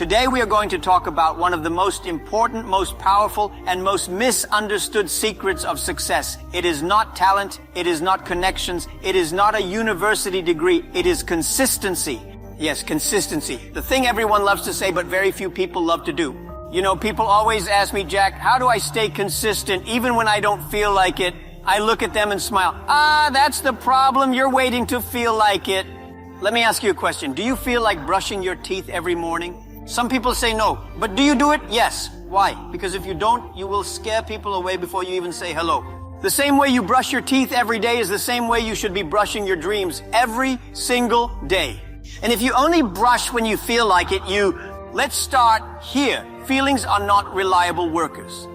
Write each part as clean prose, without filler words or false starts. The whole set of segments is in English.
Today we are going to talk about one of the most important, most powerful, and most misunderstood secrets of success. It is not talent, it is not connections, it is not a university degree, it is consistency. Yes, consistency. The thing everyone loves to say, but very few people love to do. You know, people always ask me, Jack, how do I stay consistent even when I don't feel like it? I look at them and smile. That's the problem. You're waiting to feel like it. Let me ask you a question. Do you feel like brushing your teeth every morning? Some people say no, but do you do it? Yes. Why? Because if you don't, you will scare people away before you even say hello. The same way you brush your teeth every day is the same way you should be brushing your dreams every single day. And if you only brush when you feel like it, let's start here. Feelings are not reliable workers.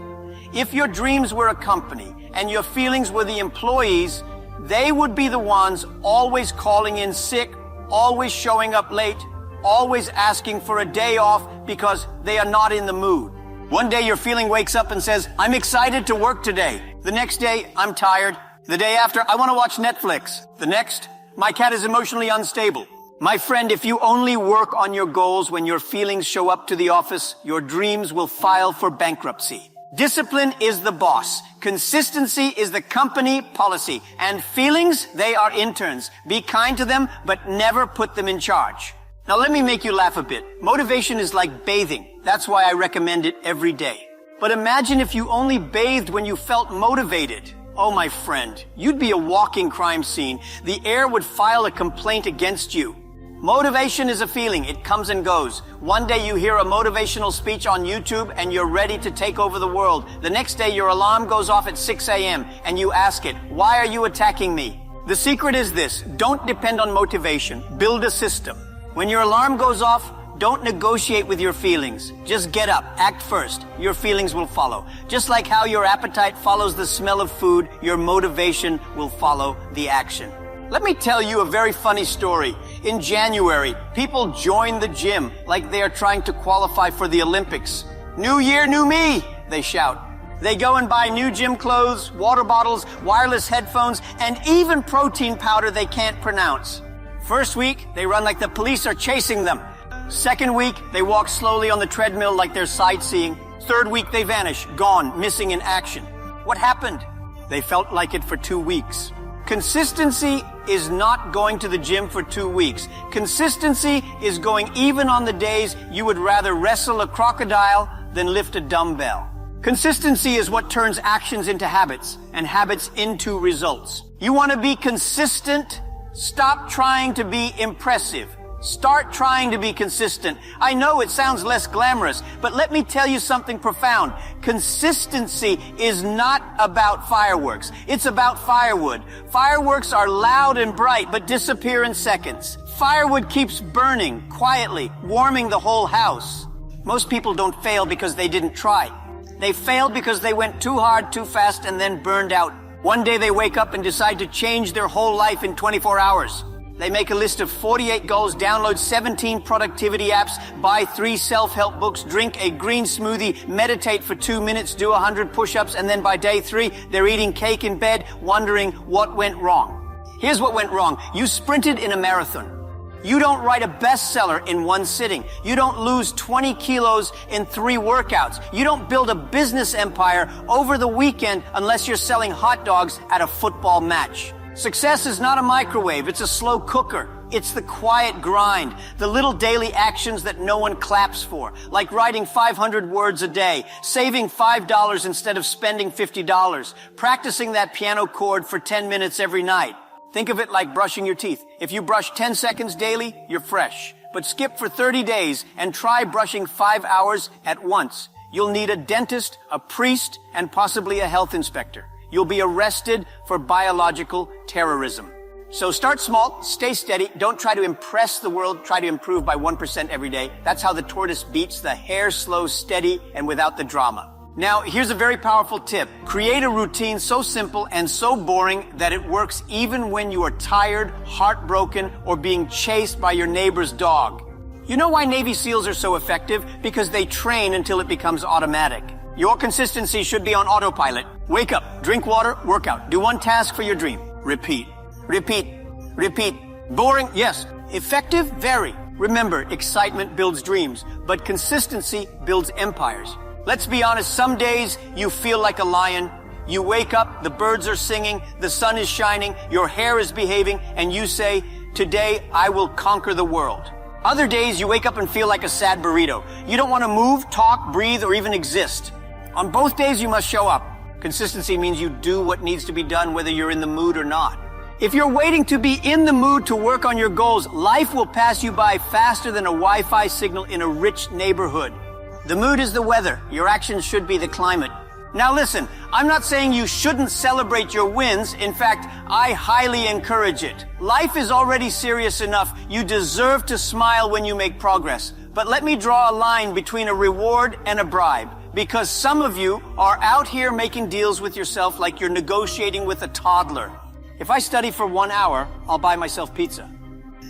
If your dreams were a company and your feelings were the employees, they would be the ones always calling in sick, always showing up late, always asking for a day off because they are not in the mood. One day your feeling wakes up and says, I'm excited to work today. The next day, I'm tired. The day after, I want to watch Netflix. The next, my cat is emotionally unstable. My friend, if you only work on your goals when your feelings show up to the office, your dreams will file for bankruptcy. Discipline is the boss. Consistency is the company policy. And feelings, they are interns. Be kind to them, but never put them in charge. Now let me make you laugh a bit. Motivation is like bathing. That's why I recommend it every day. But imagine if you only bathed when you felt motivated. Oh, my friend, you'd be a walking crime scene. The air would file a complaint against you. Motivation is a feeling. It comes and goes. One day you hear a motivational speech on YouTube and you're ready to take over the world. The next day your alarm goes off at 6 a.m. and you ask it, why are you attacking me? The secret is this. Don't depend on motivation. Build a system. When your alarm goes off, don't negotiate with your feelings. Just get up. Act first. Your feelings will follow. Just like how your appetite follows the smell of food, your motivation will follow the action. Let me tell you a very funny story. In January, people join the gym like they are trying to qualify for the Olympics. New year, new me, they shout. They go and buy new gym clothes, water bottles, wireless headphones, and even protein powder they can't pronounce. First week, they run like the police are chasing them. Second week, they walk slowly on the treadmill like they're sightseeing. Third week, they vanish, gone, missing in action. What happened? They felt like it for 2 weeks. Consistency is not going to the gym for 2 weeks. Consistency is going even on the days you would rather wrestle a crocodile than lift a dumbbell. Consistency is what turns actions into habits and habits into results. You want to be consistent? Stop trying to be impressive. Start trying to be consistent. I know it sounds less glamorous, but let me tell you something profound. Consistency is not about fireworks. It's about firewood. Fireworks are loud and bright, but disappear in seconds. Firewood keeps burning quietly, warming the whole house. Most people don't fail because they didn't try. They failed because they went too hard, too fast, and then burned out. One day they wake up and decide to change their whole life in 24 hours. They make a list of 48 goals, download 17 productivity apps, buy 3 self-help books, drink a green smoothie, meditate for 2 minutes, do 100 push-ups, and then by day 3, they're eating cake in bed, wondering what went wrong. Here's what went wrong. You sprinted in a marathon. You don't write a bestseller in 1 sitting. You don't lose 20 kilos in 3 workouts. You don't build a business empire over the weekend unless you're selling hot dogs at a football match. Success is not a microwave. It's a slow cooker. It's the quiet grind, the little daily actions that no one claps for, like writing 500 words a day, saving $5 instead of spending $50, practicing that piano chord for 10 minutes every night. Think of it like brushing your teeth. If you brush 10 seconds daily, you're fresh. But skip for 30 days and try brushing 5 hours at once. You'll need a dentist, a priest, and possibly a health inspector. You'll be arrested for biological terrorism. So start small, stay steady, don't try to impress the world, try to improve by 1% every day. That's how the tortoise beats the hare, slow, steady, and without the drama. Now, here's a very powerful tip. Create a routine so simple and so boring that it works even when you are tired, heartbroken, or being chased by your neighbor's dog. You know why Navy SEALs are so effective? Because they train until it becomes automatic. Your consistency should be on autopilot. Wake up, drink water, work out. Do 1 task for your dream. Repeat, repeat, repeat. Boring? Yes. Effective? Very. Remember, excitement builds dreams, but consistency builds empires. Let's be honest, some days you feel like a lion. You wake up, the birds are singing, the sun is shining, your hair is behaving, and you say, today I will conquer the world. Other days you wake up and feel like a sad burrito. You don't want to move, talk, breathe, or even exist. On both days you must show up. Consistency means you do what needs to be done whether you're in the mood or not. If you're waiting to be in the mood to work on your goals, life will pass you by faster than a Wi-Fi signal in a rich neighborhood. The mood is the weather. Your actions should be the climate. Now listen, I'm not saying you shouldn't celebrate your wins. In fact, I highly encourage it. Life is already serious enough. You deserve to smile when you make progress. But let me draw a line between a reward and a bribe. Because some of you are out here making deals with yourself like you're negotiating with a toddler. If I study for 1 hour, I'll buy myself pizza.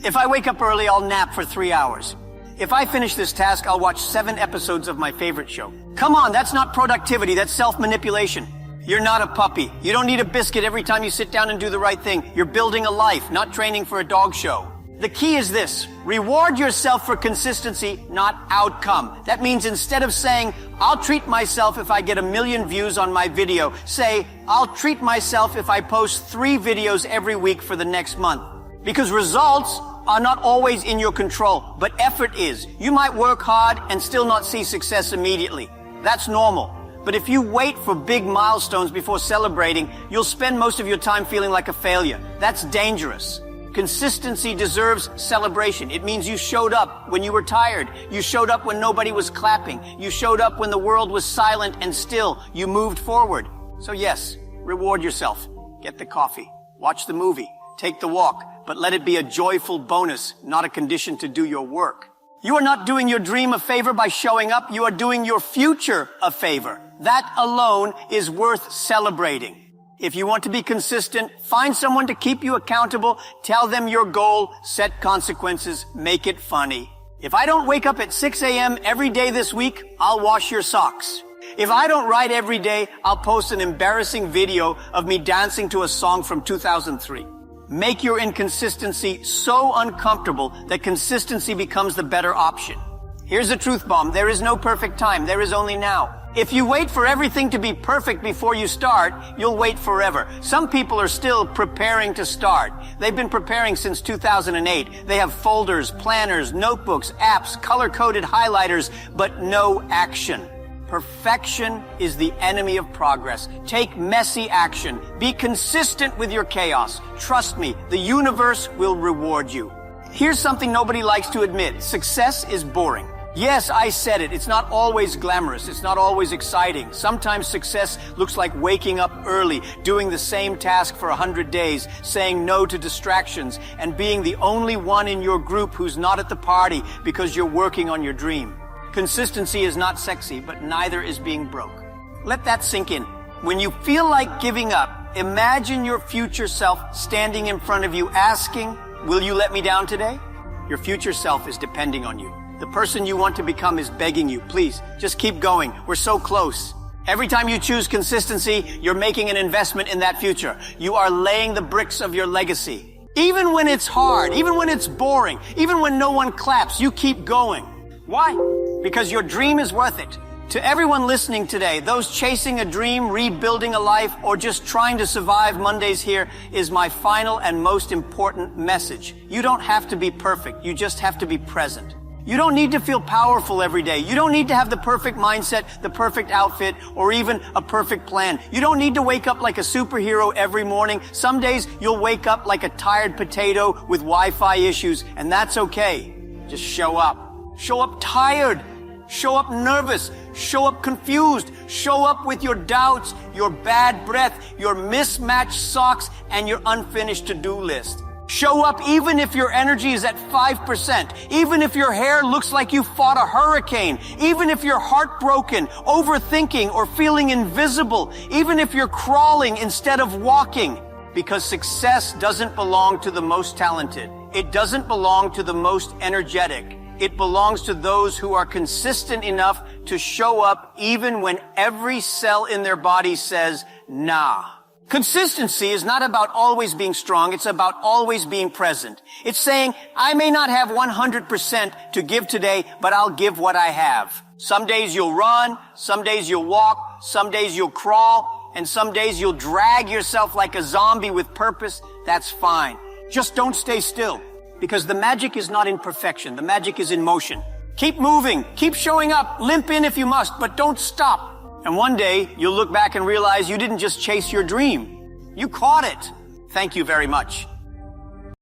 If I wake up early, I'll nap for 3 hours. If I finish this task, I'll watch 7 episodes of my favorite show. Come on, that's not productivity, that's self-manipulation. You're not a puppy. You don't need a biscuit every time you sit down and do the right thing. You're building a life, not training for a dog show. The key is this: reward yourself for consistency, not outcome. That means instead of saying, I'll treat myself if I get 1 million views on my video, say, I'll treat myself if I post 3 videos every week for the next month. Because results are not always in your control, but effort is. You might work hard and still not see success immediately. That's normal. But if you wait for big milestones before celebrating, you'll spend most of your time feeling like a failure. That's dangerous. Consistency deserves celebration. It means you showed up when you were tired. You showed up when nobody was clapping. You showed up when the world was silent, and still you moved forward. So yes, reward yourself. Get the coffee. Watch the movie. Take the walk. But let it be a joyful bonus, not a condition to do your work. You are not doing your dream a favor by showing up. You are doing your future a favor. That alone is worth celebrating. If you want to be consistent, find someone to keep you accountable, tell them your goal, set consequences, make it funny. If I don't wake up at 6 a.m. every day this week, I'll wash your socks. If I don't write every day, I'll post an embarrassing video of me dancing to a song from 2003. Make your inconsistency so uncomfortable that consistency becomes the better option. Here's a truth bomb. There is no perfect time. There is only now. If you wait for everything to be perfect before you start, you'll wait forever. Some people are still preparing to start. They've been preparing since 2008. They have folders, planners, notebooks, apps, color-coded highlighters, but no action. Perfection is the enemy of progress. Take messy action. Be consistent with your chaos. Trust me, the universe will reward you. Here's something nobody likes to admit. Success is boring. Yes, I said it. It's not always glamorous. It's not always exciting. Sometimes success looks like waking up early, doing the same task for 100 days, saying no to distractions, and being the only one in your group who's not at the party because you're working on your dream. Consistency is not sexy, but neither is being broke. Let that sink in. When you feel like giving up, imagine your future self standing in front of you asking, will you let me down today? Your future self is depending on you. The person you want to become is begging you, please, just keep going. We're so close. Every time you choose consistency, you're making an investment in that future. You are laying the bricks of your legacy. Even when it's hard, even when it's boring, even when no one claps, you keep going. Why? Because your dream is worth it. To everyone listening today, those chasing a dream, rebuilding a life, or just trying to survive Mondays here, is my final and most important message. You don't have to be perfect. You just have to be present. You don't need to feel powerful every day. You don't need to have the perfect mindset, the perfect outfit, or even a perfect plan. You don't need to wake up like a superhero every morning. Some days you'll wake up like a tired potato with Wi-Fi issues, and that's okay. Just show up. Show up tired. Show up nervous. Show up confused. Show up with your doubts, your bad breath, your mismatched socks, and your unfinished to-do list. Show up even if your energy is at 5%, even if your hair looks like you fought a hurricane, even if you're heartbroken, overthinking, or feeling invisible, even if you're crawling instead of walking. Because success doesn't belong to the most talented. It doesn't belong to the most energetic. It belongs to those who are consistent enough to show up even when every cell in their body says, nah. Consistency is not about always being strong. It's about always being present. It's saying, I may not have 100% to give today, but I'll give what I have. Some days you'll run, some days you'll walk, some days you'll crawl, and some days you'll drag yourself like a zombie with purpose. That's fine. Just don't stay still, because the magic is not in perfection. The magic is in motion. Keep moving, keep showing up, limp in if you must, but don't stop. And one day, you'll look back and realize you didn't just chase your dream. You caught it. Thank you very much.